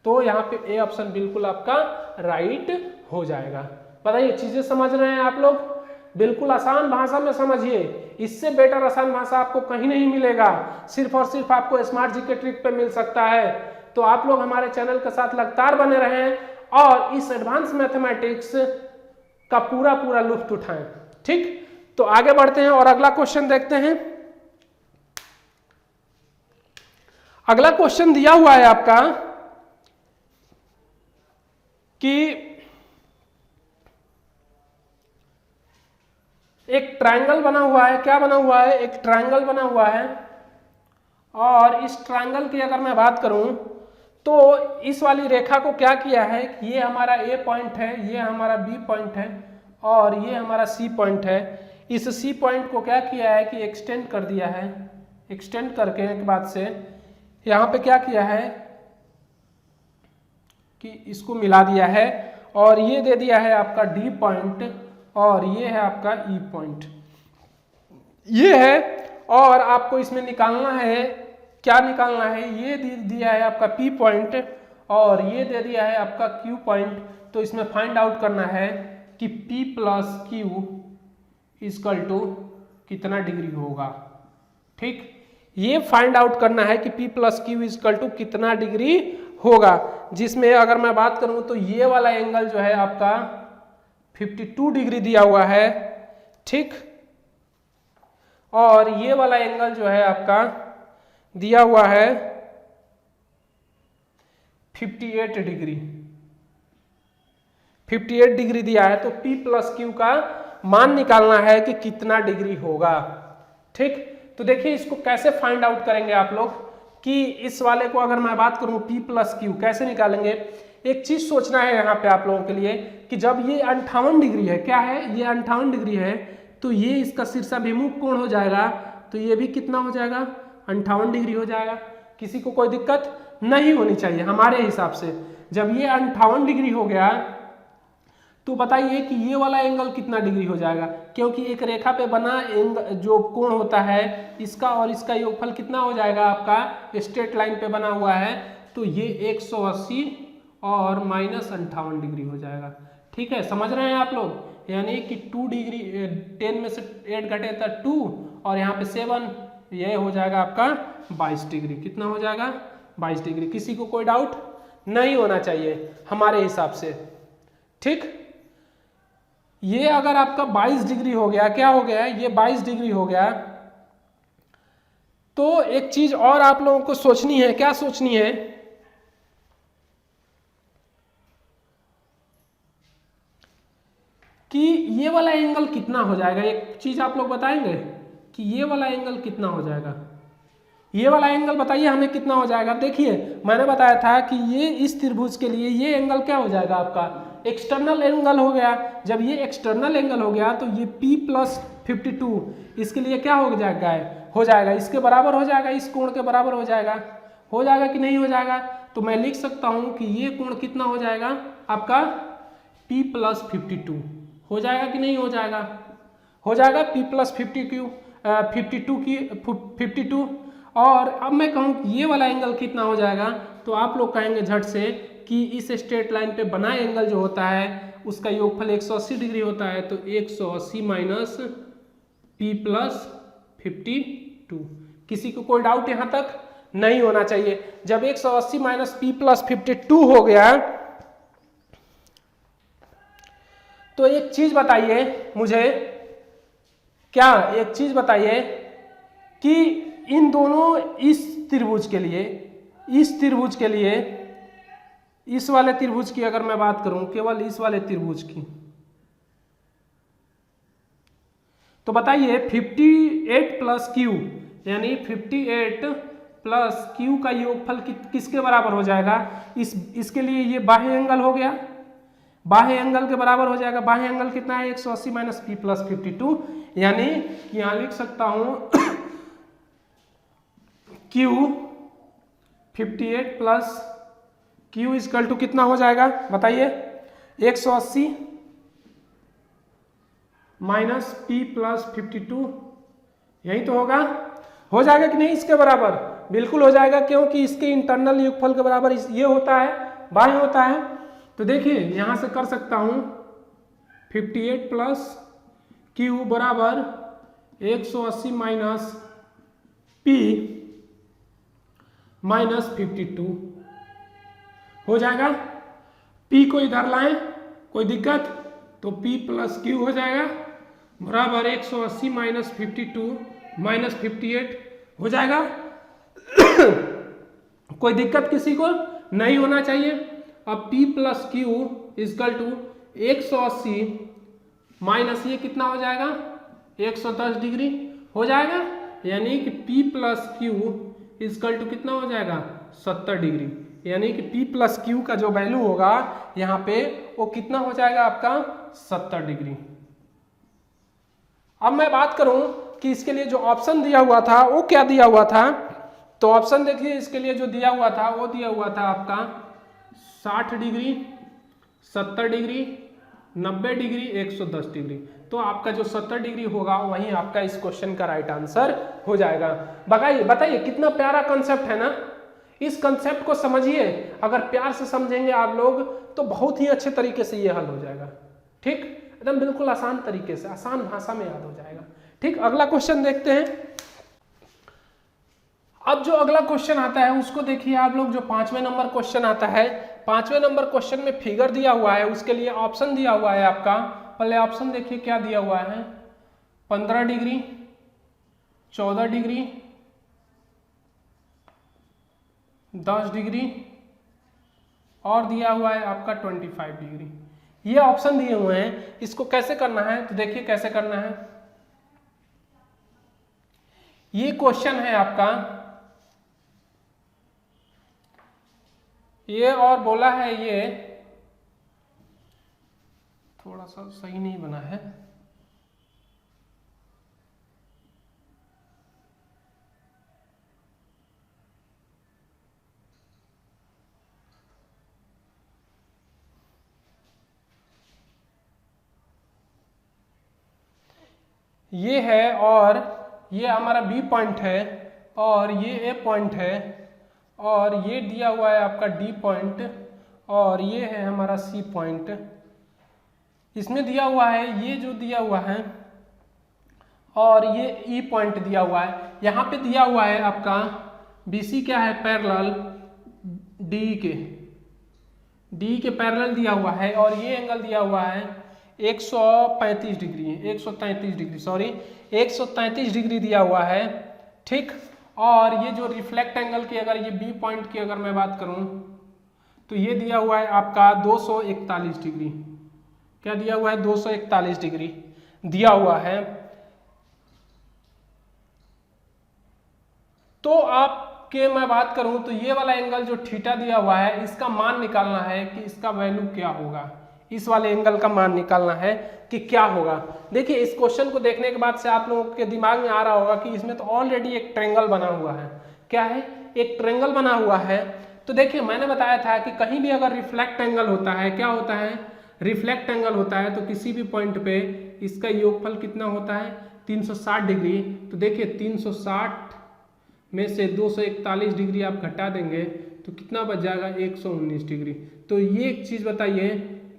A: तो यहाँ पे ए ऑप्शन बिल्कुल आपका राइट हो जाएगा। बताइए चीजें समझ रहे हैं आप लोग, बिल्कुल आसान भाषा में समझिए, इससे बेटर आसान भाषा आपको कहीं नहीं मिलेगा, सिर्फ और सिर्फ आपको स्मार्ट जीके ट्रिक पे मिल सकता है। तो आप लोग हमारे चैनल के साथ लगातार बने रहें और इस एडवांस मैथमेटिक्स का पूरा लुत्फ उठाएं। ठीक, तो आगे बढ़ते हैं और अगला क्वेश्चन देखते हैं। अगला क्वेश्चन दिया हुआ है आपका कि एक ट्रायंगल बना हुआ है। क्या बना हुआ है, एक ट्रायंगल बना हुआ है और इस ट्रायंगल की अगर मैं बात करूं तो इस वाली रेखा को क्या किया है कि ये हमारा ए पॉइंट है, ये हमारा बी पॉइंट है और ये हमारा सी पॉइंट है। इस सी पॉइंट को क्या किया है कि एक्सटेंड कर दिया है। एक्सटेंड करके के बाद से यहाँ पे क्या किया है कि इसको मिला दिया है और ये दे दिया है आपका डी पॉइंट और ये है आपका ई पॉइंट, ये है। और आपको इसमें निकालना है, क्या निकालना है, ये दिया है आपका पी पॉइंट और ये दे दिया है आपका क्यू पॉइंट। तो इसमें फाइंड आउट करना है कि P plus Q equal to कितना डिग्री होगा। ठीक, ये फाइंड आउट करना है कि P plus Q equal to कितना डिग्री होगा, जिसमें अगर मैं बात करूं तो ये वाला एंगल जो है आपका 52 डिग्री दिया हुआ है। ठीक, और ये वाला एंगल जो है आपका दिया हुआ है 58 डिग्री, 58 डिग्री दिया है, तो P प्लस Q का मान निकालना है कि कितना डिग्री होगा। ठीक, तो देखिए इसको कैसे फाइंड आउट करेंगे आप लोग कि इस वाले को अगर मैं बात करूं P प्लस Q कैसे निकालेंगे। एक चीज सोचना है यहाँ पे आप लोगों के लिए कि जब ये 58 डिग्री है, क्या है ये 58 डिग्री है, तो ये इसका शीर्षाभिमुख कोण हो जाएगा, तो ये भी कितना हो जाएगा 58 डिग्री हो जाएगा। किसी को कोई दिक्कत नहीं होनी चाहिए हमारे हिसाब से। जब ये 58 डिग्री हो गया तो बताइए कि ये वाला एंगल कितना डिग्री हो जाएगा, क्योंकि एक रेखा पे बना जो कोण होता है इसका और इसका योगफल कितना हो जाएगा आपका, स्ट्रेट लाइन पे बना हुआ है, तो ये 180 और -58 डिग्री हो जाएगा। ठीक है, समझ रहे हैं आप लोग, यानी कि 2 डिग्री 10 में से 8 घटे तो 2 और यहाँ पे 7, ये हो जाएगा आपका 22 डिग्री। कितना हो जाएगा 22 डिग्री। किसी को कोई डाउट नहीं होना चाहिए हमारे हिसाब से। ठीक, ये अगर आपका 22 डिग्री हो गया, क्या हो गया ये 22 डिग्री हो गया, तो एक चीज और आप लोगों को सोचनी है। क्या सोचनी है कि ये वाला एंगल कितना हो जाएगा। एक चीज आप लोग बताएंगे कि ये वाला एंगल कितना हो जाएगा, ये वाला एंगल बताइए हमें कितना हो जाएगा। देखिए मैंने बताया था कि ये इस त्रिभुज के लिए ये एंगल क्या हो जाएगा आपका एक्सटर्नल एंगल हो गया। जब ये एक्सटर्नल एंगल हो गया तो ये P प्लस 52 इसके लिए क्या हो जाएगा इसके बराबर हो जाएगा, इस कोण के बराबर हो जाएगा कि नहीं हो जाएगा। तो मैं लिख सकता हूं कि ये कोण कितना हो जाएगा आपका P प्लस 52 हो जाएगा कि नहीं हो जाएगा, हो जाएगा P प्लस 52। और अब मैं कहूँ ये वाला एंगल कितना हो जाएगा, तो आप लोग कहेंगे झट से कि इस स्ट्रेट लाइन पे बना एंगल जो होता है उसका योगफल 180 डिग्री होता है, तो 180 माइनस P प्लस 52। किसी को कोई डाउट यहाँ तक नहीं होना चाहिए। जब 180 माइनस P प्लस 52 हो गया तो एक चीज बताइए मुझे, क्या एक चीज बताइए कि इन दोनों इस त्रिभुज के लिए इस वाले त्रिभुज की अगर मैं बात करूं, केवल इस वाले त्रिभुज की, तो बताइए 58 प्लस Q यानी 58 प्लस Q का योगफल किसके बराबर हो जाएगा। इसके लिए ये बाह्य एंगल हो गया, बाह्य एंगल के बराबर हो जाएगा। बाह्य एंगल कितना है 180 माइनस P प्लस 52, यानी कि यहां लिख सकता हूं Q 58 plus Q is equal to कितना हो जाएगा बताइए 180 माइनस P प्लस 52, यही तो होगा, हो जाएगा कि नहीं इसके बराबर, बिल्कुल हो जाएगा, क्योंकि इसके इंटरनल योगफल के बराबर ये होता है, बाह्य होता है। तो देखिए यहां से कर सकता हूं 58 प्लस Q बराबर 180 माइनस P माइनस 52 हो जाएगा। P को इधर लाएं, कोई दिक्कत, तो P प्लस Q हो जाएगा बराबर 180 माइनस 52 माइनस 58 हो जाएगा। कोई दिक्कत किसी को नहीं होना चाहिए। अब P plus Q is equal to 180 minus ये कितना हो जाएगा 110 डिग्री हो जाएगा, यानी कि P plus Q is equal to कितना हो जाएगा 70 डिग्री, यानी कि P प्लस Q का जो वैल्यू होगा यहाँ पे वो कितना हो जाएगा आपका 70 डिग्री। अब मैं बात करूं कि इसके लिए जो ऑप्शन दिया हुआ था वो क्या दिया हुआ था, तो ऑप्शन देखिए इसके लिए जो दिया हुआ था वो दिया हुआ था आपका 60 डिग्री, 70 डिग्री, 90 डिग्री, 110 डिग्री। तो आपका जो 70 डिग्री होगा वही आपका इस क्वेश्चन का राइट आंसर हो जाएगा। बताइए कितना प्यारा कंसेप्ट है ना, इस कंसेप्ट को समझिए, अगर प्यार से समझेंगे आप लोग तो बहुत ही अच्छे तरीके से ये हल हो जाएगा। ठीक, एकदम बिल्कुल आसान तरीके से, आसान भाषा में याद हो जाएगा। ठीक, अगला क्वेश्चन देखते हैं। अब जो अगला क्वेश्चन आता है उसको देखिए आप लोग, जो 5वें नंबर क्वेश्चन आता है, 5वें नंबर क्वेश्चन में फिगर दिया हुआ है, उसके लिए ऑप्शन दिया हुआ है आपका। पहले ऑप्शन देखिए क्या दिया हुआ है, 15 डिग्री, 14 डिग्री, 10 डिग्री और दिया हुआ है आपका 25 डिग्री। ये ऑप्शन दिए हुए हैं, इसको कैसे करना है तो देखिए कैसे करना है। ये क्वेश्चन है आपका, ये और बोला है, ये थोड़ा सा सही नहीं बना है, ये है और ये हमारा बी पॉइंट है और ये ए पॉइंट है और ये दिया हुआ है आपका डी पॉइंट और ये है हमारा सी पॉइंट। इसमें दिया हुआ है ये जो दिया हुआ है और ये ई पॉइंट दिया हुआ है। यहाँ पे दिया हुआ है आपका बीसी क्या है, पैरेलल डी के पैरेलल दिया हुआ है और ये एंगल दिया हुआ है 135 डिग्री, 133 डिग्री, सॉरी 133 डिग्री दिया हुआ है, ठीक। और ये जो रिफ्लेक्ट एंगल की, अगर ये बी पॉइंट की अगर मैं बात करूं तो ये दिया हुआ है आपका 241 डिग्री। क्या दिया हुआ है, 241 डिग्री दिया हुआ है। तो आपके मैं बात करूं तो ये वाला एंगल जो थीटा दिया हुआ है, इसका मान निकालना है कि इसका वैल्यू क्या होगा, इस वाले एंगल का मान निकालना है कि क्या होगा। देखिए इस क्वेश्चन को देखने के बाद से आप लोगों के दिमाग में आ रहा होगा कि इसमें तो ऑलरेडी एक ट्रायंगल बना हुआ है। क्या है, एक ट्रायंगल बना हुआ है। तो देखिए मैंने बताया था कि कहीं भी अगर रिफ्लेक्ट एंगल होता है, क्या होता है, रिफ्लेक्ट एंगल होता है, तो किसी भी पॉइंट पे इसका योगफल कितना होता है, 360 डिग्री। तो देखिए 360 में से 241 डिग्री आप घटा देंगे तो कितना बच जाएगा, 119 डिग्री। तो ये एक चीज बताइए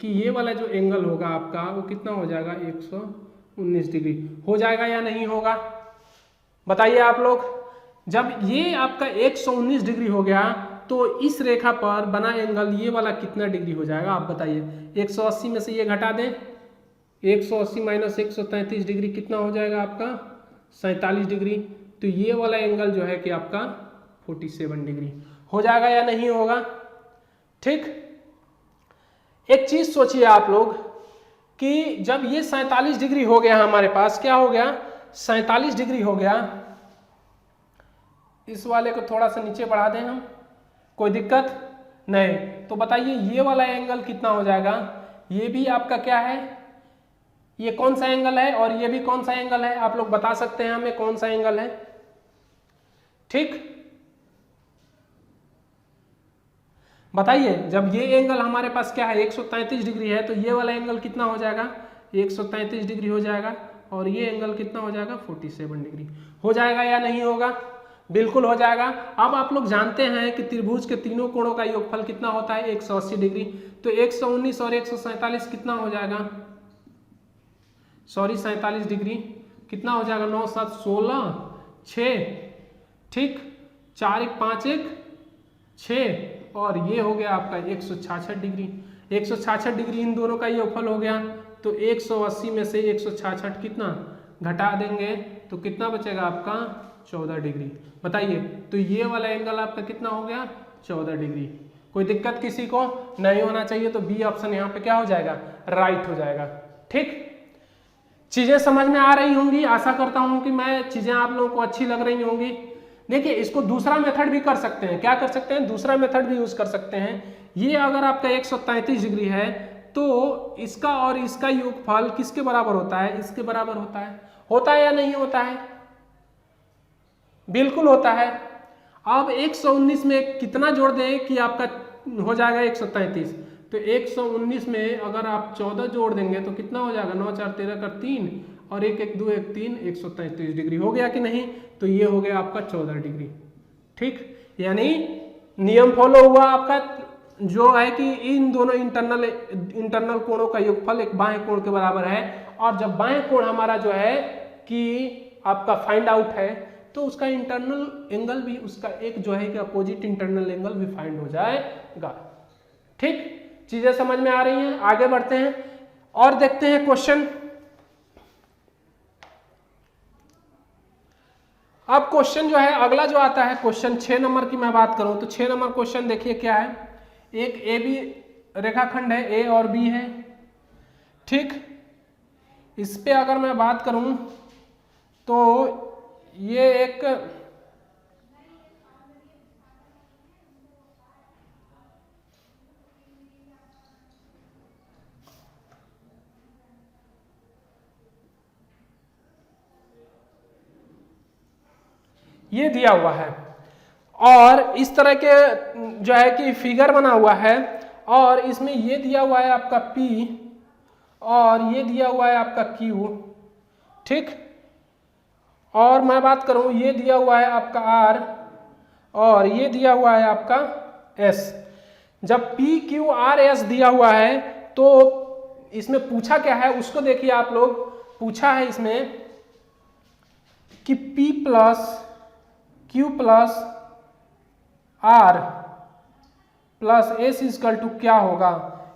A: कि ये वाला जो एंगल होगा आपका वो कितना हो जाएगा, 119 डिग्री हो जाएगा या नहीं होगा, बताइए आप लोग। जब ये आपका 119 डिग्री हो गया तो इस रेखा पर बना एंगल ये वाला कितना डिग्री हो जाएगा, आप बताइए। 180 में से ये घटा दें, 180 माइनस 133 डिग्री कितना हो जाएगा आपका, 47 डिग्री। तो ये वाला एंगल जो है कि आपका 47 डिग्री हो जाएगा या नहीं होगा, ठीक। एक चीज सोचिए आप लोग कि जब ये 47 डिग्री हो गया हमारे पास, क्या हो गया, 47 डिग्री हो गया। इस वाले को थोड़ा सा नीचे बढ़ा दें हम, कोई दिक्कत नहीं। तो बताइए ये वाला एंगल कितना हो जाएगा, ये भी आपका क्या है, ये कौन सा एंगल है और ये भी कौन सा एंगल है, आप लोग बता सकते हैं हमें कौन सा एंगल है, ठीक। बताइए जब ये एंगल हमारे पास क्या है, 133 डिग्री है, तो ये वाला एंगल कितना हो जाएगा, 133 डिग्री हो जाएगा और ये एंगल कितना हो जाएगा, 47 डिग्री हो जाएगा या नहीं होगा, बिल्कुल हो जाएगा। अब आप लोग जानते हैं कि त्रिभुज के तीनों कोणों का योगफल कितना होता है, 180 डिग्री। तो 119 और 147 कितना हो जाएगा, सॉरी 47 डिग्री कितना हो जाएगा, 9 7 16 6, ठीक, 4 1 5 1 6 और ये हो गया आपका 166 डिग्री। 166 डिग्री इन दोनों का योगफल हो गया। तो 180 में से 166 कितना घटा देंगे तो कितना बचेगा आपका, 14 डिग्री। बताइए तो ये वाला एंगल आपका कितना हो गया, 14 डिग्री। कोई दिक्कत किसी को नहीं होना चाहिए। तो बी ऑप्शन यहाँ पे क्या हो जाएगा, राइट हो जाएगा, ठीक। चीजें समझ में आ रही होंगी, आशा करता हूं कि मैं चीजें आप लोगों को अच्छी लग रही होंगी। देखिए इसको दूसरा मेथड भी कर सकते हैं, क्या कर सकते हैं, दूसरा मेथड भी यूज कर सकते हैं। ये अगर आपका 133 डिग्री है तो इसका और इसका योगफल किसके बराबर होता है, इसके बराबर होता है या नहीं होता है, बिल्कुल होता है। अब 119 में कितना जोड़ दें कि आपका हो जाएगा 133। तो 119 में अगर आप 14 जोड़ देंगे तो कितना हो जाएगा, 9 4 13 कर 3 और 1 1 2 1 3, 133 डिग्री हो गया कि नहीं। तो ये हो गया आपका 14 डिग्री, ठीक। यानी नियम फॉलो हुआ आपका, जो है कि इन दोनों इंटरनल कोणों का योगफल एक बाएं कोण के बराबर है। और जब बाएं कोण हमारा जो है कि आपका फाइंड आउट है तो उसका इंटरनल एंगल भी, उसका एक जो है कि अपोजिट इंटरनल एंगल भी फाइंड हो जाएगा, ठीक। चीजें समझ में आ रही हैं, आगे बढ़ते हैं और देखते हैं क्वेश्चन। अब क्वेश्चन जो है अगला जो आता है क्वेश्चन 6 नंबर की मैं बात करूं तो 6 नंबर क्वेश्चन देखिए क्या है। एक ए बी रेखाखंड है, ए और बी है, ठीक। इस पे अगर मैं बात करूं तो ये एक ये दिया हुआ है और इस तरह के जो है कि फिगर बना हुआ है और इसमें ये दिया हुआ है आपका P और ये दिया हुआ है आपका Q, ठीक। और मैं बात करूं ये दिया हुआ है आपका R और ये दिया हुआ है आपका S। जब P Q R S दिया हुआ है तो इसमें पूछा क्या है उसको देखिए आप लोग। पूछा है इसमें कि P plus Q plus R plus S is equal to क्या होगा।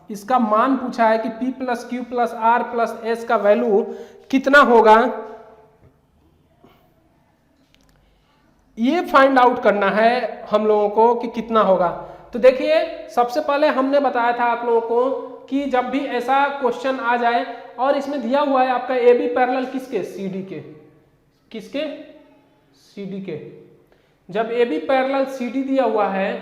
A: इसका मान पूछा है कि P plus Q plus R plus S का वैल्यू कितना होगा, ये फाइंड आउट करना है हम लोगों को कि कितना होगा। तो देखिए सबसे पहले हमने बताया था आप लोगों को कि जब भी ऐसा क्वेश्चन आ जाए और इसमें दिया हुआ है आपका ए बी पैरेलल किसके, CD के, किसके, CD के। जब ए बी पैरेलल CD दिया हुआ है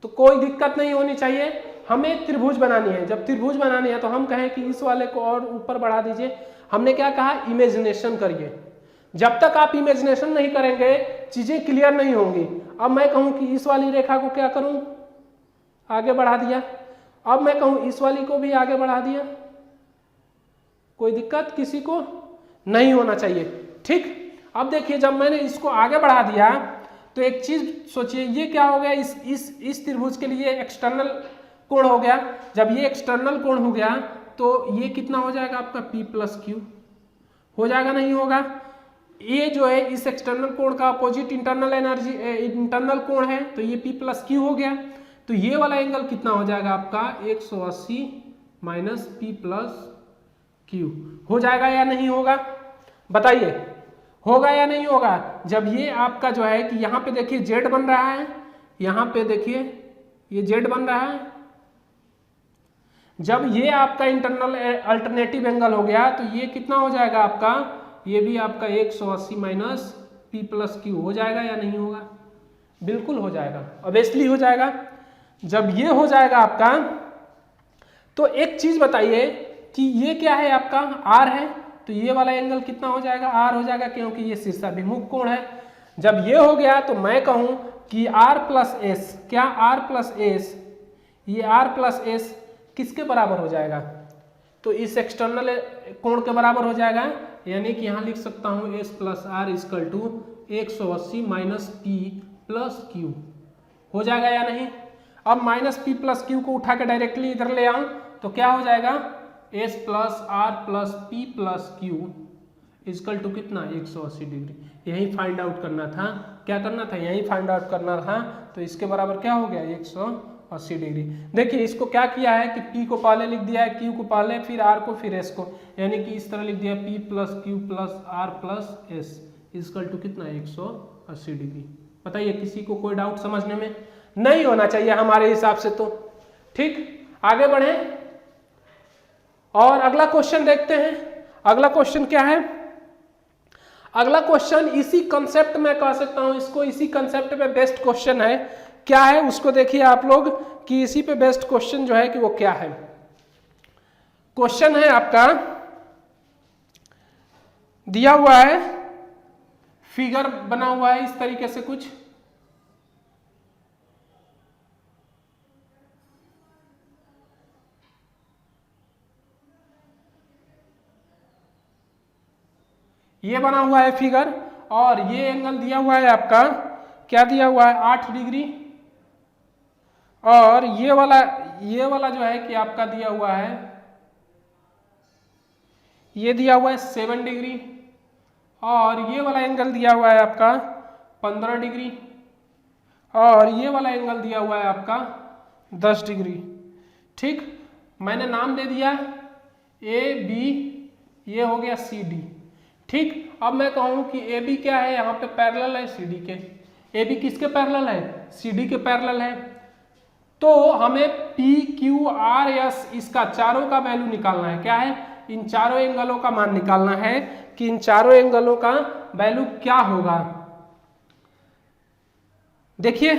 A: तो कोई दिक्कत नहीं होनी चाहिए। हमें त्रिभुज बनानी है। जब त्रिभुज बनानी है तो हम कहें कि इस वाले को और ऊपर बढ़ा दीजिए। हमने क्या कहा, इमेजिनेशन करिए। जब तक आप इमेजिनेशन नहीं करेंगे चीजें क्लियर नहीं होंगी। अब मैं कहूं कि इस वाली रेखा को क्या करूं, आगे बढ़ा दिया। अब मैं कहूं इस वाली को भी आगे बढ़ा दिया, कोई दिक्कत किसी को नहीं होना चाहिए, ठीक। अब देखिए जब मैंने इसको आगे बढ़ा दिया तो एक चीज सोचिए, ये क्या हो गया, इस त्रिभुज के लिए एक्सटर्नल कोण हो गया। जब ये एक्सटर्नल कोण हो गया तो ये कितना हो जाएगा आपका P प्लस Q हो जाएगा, नहीं होगा। ये जो है इस एक्सटर्नल कोण का अपोजिट इंटरनल एनर्जी इंटरनल कोण है तो ये P प्लस Q हो गया। तो ये वाला एंगल कितना हो जाएगा आपका 180 माइनस P प्लस Q हो जाएगा या नहीं होगा, बताइए होगा या नहीं होगा। जब ये आपका जो है कि यहाँ पे देखिए Z बन रहा है, यहाँ पे देखिए ये Z बन रहा है। जब ये आपका इंटरनल अल्टरनेटिव एंगल हो गया तो ये कितना हो जाएगा आपका, ये भी आपका 180 माइनस P प्लस Q हो जाएगा या नहीं होगा, बिल्कुल हो जाएगा, ऑब्वियसली हो जाएगा। जब ये हो जाएगा आपका तो एक चीज बताइए कि ये क्या है आपका R है तो ये वाला एंगल कितना हो जाएगा, R हो जाएगा, क्योंकि ये शीर्षाभिमुख कोण है। जब ये हो गया तो मैं कहूं कि R प्लस S, क्या R प्लस S, ये R प्लस S किसके बराबर हो जाएगा, तो इस एक्सटर्नल कोण के बराबर हो जाएगा। यानी कि यहां लिख सकता हूं S plus R is equal to 180 minus P plus Q हो जाएगा या नहीं। अब माइनस P प्लस Q को उठा के डायरेक्टली इधर ले आऊं तो क्या हो जाएगा, S plus R plus P plus Q is equal to कितना 180 डिग्री। यही फाइंड आउट करना था, क्या करना था, यही फाइंड आउट करना था। तो इसके बराबर क्या हो गया 180 डिग्री। देखिए इसको क्या किया है कि P को पहले लिख दिया है, Q को पहले, फिर R को, फिर S को, यानी कि इस तरह लिख दिया P plus Q plus R plus S is equal to कितना 180 डिग्री। बताइए किसी को कोई डाउट समझने में नहीं होना चाहिए हमारे हिसाब से तो, ठीक। आगे बढ़े और अगला क्वेश्चन देखते हैं। अगला क्वेश्चन क्या है, अगला क्वेश्चन इसी कंसेप्ट में कह सकता हूं इसको, इसी कंसेप्ट पे बेस्ट क्वेश्चन है। क्या है उसको देखिए आप लोग कि इसी पे बेस्ट क्वेश्चन जो है कि वो क्या है। क्वेश्चन है आपका दिया हुआ है, फिगर बना हुआ है इस तरीके से कुछ, ये बना हुआ है फिगर और ये एंगल दिया हुआ है आपका, क्या दिया हुआ है 8 डिग्री, और ये वाला जो है कि आपका दिया हुआ है, ये दिया हुआ है 7 डिग्री, और ये वाला एंगल दिया हुआ है आपका 15 डिग्री, और ये वाला एंगल दिया हुआ है आपका 10 डिग्री, ठीक। मैंने नाम दे दिया ए बी, ये हो गया CD, ठीक, अब मैं कहूँ कि ए बी क्या है, यहाँ पे पैरेलल है सी डी के। ए बी किसके पैरेलल है, सी डी के पैरेलल है। तो हमें पी क्यू आर एस इसका चारों का वैल्यू निकालना है। क्या है, इन चारों एंगलों का मान निकालना है कि इन चारों एंगलों का वैल्यू क्या होगा। देखिए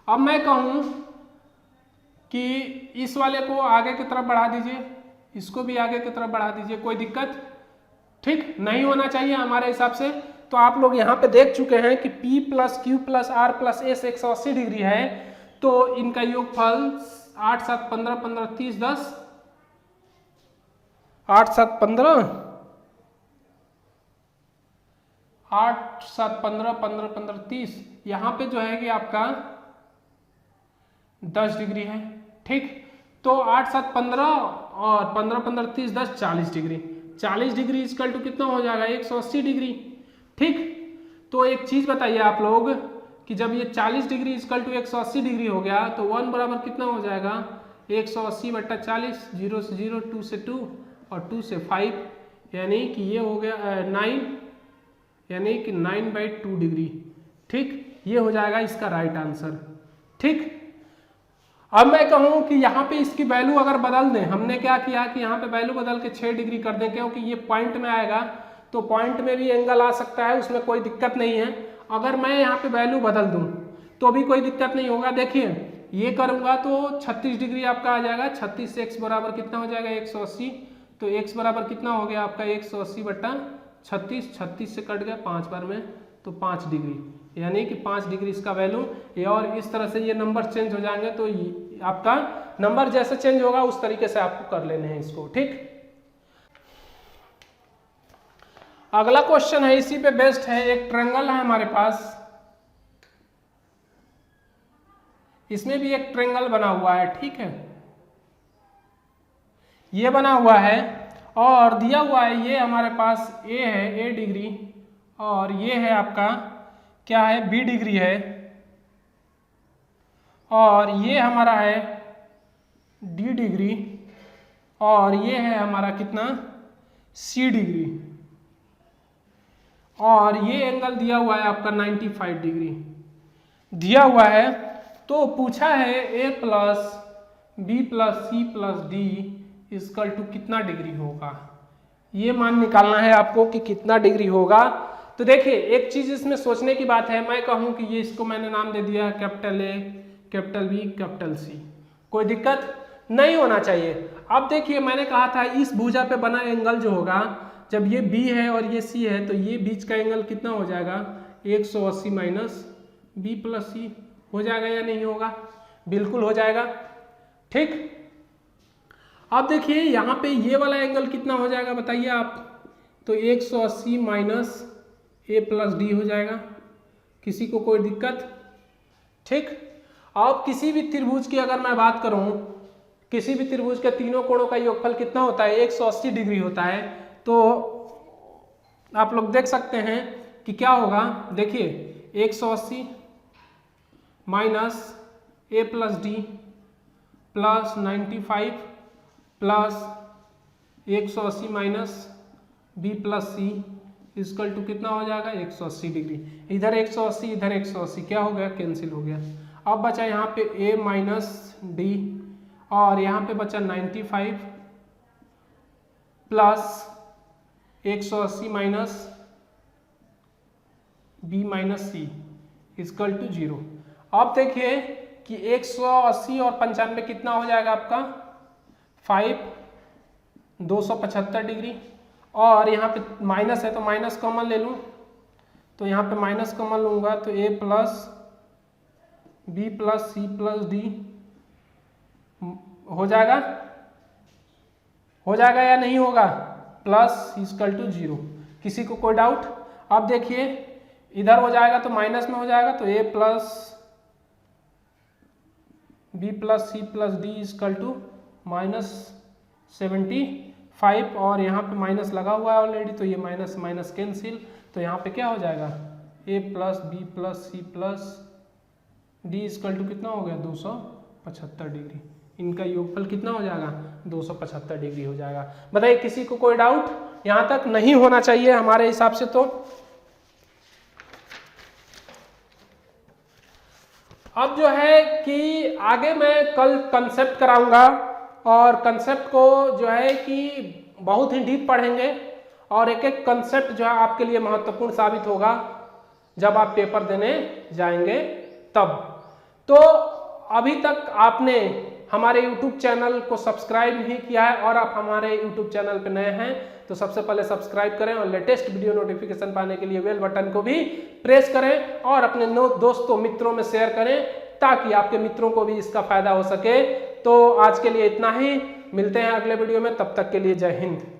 A: अब मैं कहूं कि इस वाले को आगे की तरफ बढ़ा दीजिए, इसको भी आगे की तरफ बढ़ा दीजिए, कोई दिक्कत ठीक नहीं होना चाहिए हमारे हिसाब से। तो आप लोग यहाँ पे देख चुके हैं कि P plus Q plus R plus S 180 degree है, तो इनका योगफल 8 7 15 15 30 10 8 7 15 8 7 15 15 15 30, यहाँ पे जो है कि आपका 10 डिग्री है। ठीक, तो 8 7 15 और 15 15 30 10 40 डिग्री। 40 डिग्री इक्वल टू कितना हो जाएगा, 180 डिग्री। ठीक, तो एक चीज बताइए आप लोग कि जब ये 40 डिग्री इक्वल टू 180 डिग्री हो गया तो 1 बराबर कितना हो जाएगा, 180 बट्टा 40, 0 से 0, 2 से 2 और 2 से 5, यानी कि ये हो गया 9, यानी कि 9/2 डिग्री। ठीक, ये हो जाएगा इसका राइट आंसर। ठीक, अब मैं कहूं कि यहाँ पे इसकी वैल्यू अगर बदल दें, हमने क्या किया कि यहाँ पे वैल्यू बदल के 6 डिग्री कर दें, क्योंकि ये पॉइंट में आएगा तो पॉइंट में भी एंगल आ सकता है, उसमें कोई दिक्कत नहीं है। अगर मैं यहाँ पे वैल्यू बदल दूं तो भी कोई दिक्कत नहीं होगा। देखिए ये करूंगा तो 36 डिग्री आपका आ जाएगा। 36 से x बराबर कितना हो जाएगा, 180। तो x बराबर कितना हो गया आपका, 180 बट्टा 36, 36 से कट गया 5 बार में तो 5 डिग्री, यानी कि 5 डिग्री इसका वैल्यू। ये और इस तरह से ये नंबर चेंज हो जाएंगे, तो आपका नंबर जैसे चेंज होगा उस तरीके से आपको कर लेने हैं इसको। ठीक, अगला क्वेश्चन है इसी पे बेस्ड है। एक ट्रायंगल है हमारे पास, इसमें भी एक ट्रायंगल बना हुआ है। ठीक है, ये बना हुआ है और दिया हुआ है ये हमारे पास ए है, ए डिग्री, और ये है आपका क्या है, बी डिग्री है, और ये हमारा है डी डिग्री, और ये है हमारा कितना, सी डिग्री, और ये एंगल दिया हुआ है आपका 95 डिग्री दिया हुआ है। तो पूछा है A plus B plus C plus D equal to कितना डिग्री होगा, ये मान निकालना है आपको कि कितना डिग्री होगा। तो देखिए एक चीज इसमें सोचने की बात है, मैं कहूं कि ये इसको मैंने नाम दे दिया capital A, capital B, capital C, कोई दिक्कत नहीं होना चाहिए। अब देखिए मैंने कहा था इस भुजा पे बना एंगल जो होगा, जब ये बी है और ये सी है तो ये बीच का एंगल कितना हो जाएगा, 180 माइनस बी प्लस सी हो जाएगा या नहीं होगा, बिल्कुल हो जाएगा। ठीक, अब देखिए यहाँ पे ये वाला एंगल कितना हो जाएगा बताइए आप, तो 180 माइनस ए प्लस डी हो जाएगा, किसी को कोई दिक्कत। ठीक, अब किसी भी त्रिभुज की अगर मैं बात करूं, किसी भी त्रिभुज के तीनों कोणों का योगफल कितना होता है, 180 डिग्री होता है। तो आप लोग देख सकते हैं कि क्या होगा, देखिए 180 minus A plus D plus 95 plus 180 minus B plus C equal to कितना हो जाएगा, 180 डिग्री। इधर 180 इधर 180 क्या हो गया, कैंसिल हो गया। अब बचा यहाँ पे a माइनस डी और यहाँ पे बचा 95 plus 180 minus B minus C equal to 0। अब देखिए कि 180 और 95 कितना हो जाएगा आपका 5, 275 डिग्री, और यहाँ पे माइनस है तो माइनस कॉमन ले लूँ, तो यहाँ पे माइनस कॉमन लूँगा तो a plus B plus C plus D हो जाएगा, हो जाएगा या नहीं होगा, प्लस इक्वल टू 0। किसी को कोई डाउट। अब देखिए इधर हो जाएगा तो माइनस में हो जाएगा, तो a plus B plus C plus D equal to -75, और यहाँ पे माइनस लगा हुआ है ऑलरेडी तो ये माइनस माइनस कैंसिल, तो यहाँ पे क्या हो जाएगा, a plus B plus C plus D equal to कितना हो गया, 275 डिग्री। इनका योगफल कितना हो जाएगा 275 डिग्री हो जाएगा। बताइए किसी को कोई डाउट यहां तक नहीं होना चाहिए हमारे हिसाब से। तो अब जो है कि आगे मैं कल कंसेप्ट कराऊंगा और कंसेप्ट को जो है कि बहुत ही डीप पढ़ेंगे और एक एक कंसेप्ट जो है आपके लिए महत्वपूर्ण साबित होगा जब आप पेपर देने जाएंगे तब। तो अभी तक आपने हमारे YouTube चैनल को सब्सक्राइब नहीं किया है और आप हमारे YouTube चैनल पर नए हैं तो सबसे पहले सब्सक्राइब करें और लेटेस्ट वीडियो नोटिफिकेशन पाने के लिए बेल बटन को भी प्रेस करें और अपने दोस्तों मित्रों में शेयर करें ताकि आपके मित्रों को भी इसका फायदा हो सके। तो आज के लिए इतना ही, मिलते हैं अगले वीडियो में, तब तक के लिए जय हिंद।